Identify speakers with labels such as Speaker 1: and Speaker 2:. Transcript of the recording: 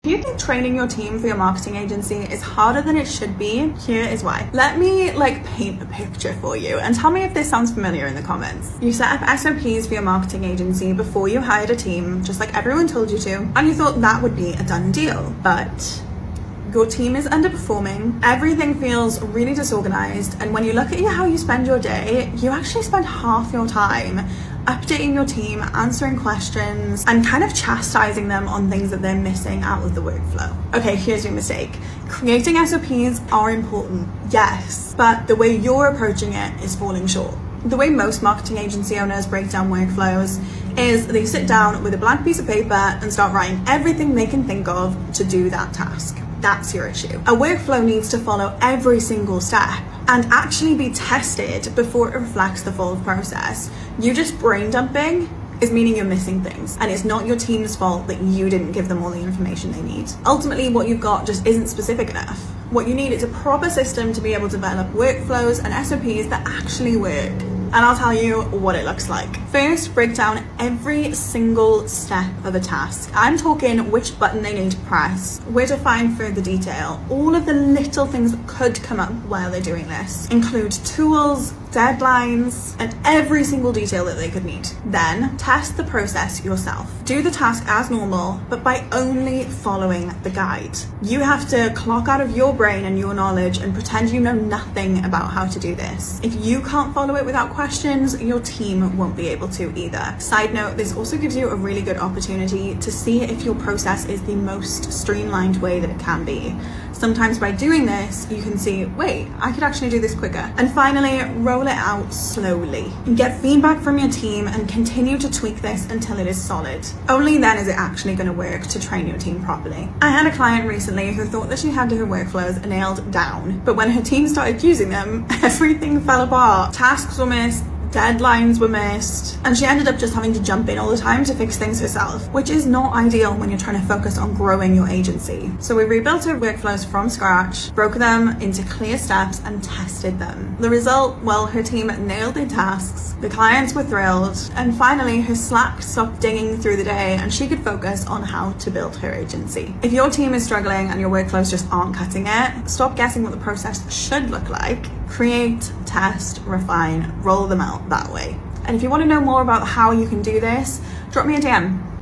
Speaker 1: If you think training your team for your marketing agency is harder than it should be, here is why. Let me paint a picture for you and tell me if this sounds familiar in the comments. You set up SOPs for your marketing agency before you hired a team, just like everyone told you to, and you thought that would be a done deal. But your team is underperforming, everything feels really disorganized, and when you look at how you spend your day, you actually spend half your time updating your team, answering questions, and kind of chastising them on things that they're missing out of the workflow. Okay, here's your mistake. Creating SOPs are important, yes, but the way you're approaching it is falling short. The way most marketing agency owners break down workflows is they sit down with a blank piece of paper and start writing everything they can think of to do that task. That's your issue. A workflow needs to follow every single step and actually be tested before it reflects the full process. You just brain dumping is meaning you're missing things, and it's not your team's fault that you didn't give them all the information they need. Ultimately, what you've got just isn't specific enough. What you need is a proper system to be able to develop workflows and SOPs that actually work. And I'll tell you what it looks like. First, break down every single step of a task. I'm talking which button they need to press, where to find further detail, all of the little things that could come up while they're doing this. Include tools, deadlines, and every single detail that they could need. Then, test the process yourself. Do the task as normal, but by only following the guide. You have to clock out of your brain and your knowledge and pretend you know nothing about how to do this. If you can't follow it without questions, your team won't be able to either. Side note, this also gives you a really good opportunity to see if your process is the most streamlined way that it can be. Sometimes by doing this, you can see, wait, I could actually do this quicker. And finally, roll it out slowly. Get feedback from your team and continue to tweak this until it is solid. Only then is it actually going to work to train your team properly. I had a client recently who thought that she had her workflows nailed down, but when her team started using them, everything fell apart. Tasks were missed, deadlines were missed, and she ended up just having to jump in all the time to fix things herself, which is not ideal when you're trying to focus on growing your agency. So we rebuilt her workflows from scratch, broke them into clear steps, and tested them. The result, well, her team nailed their tasks, the clients were thrilled, and finally her Slack stopped dinging through the day and she could focus on how to build her agency. If your team is struggling and your workflows just aren't cutting it, stop guessing what the process should look like. Create, test, refine, roll them out that way. And if you want to know more about how you can do this, drop me a DM.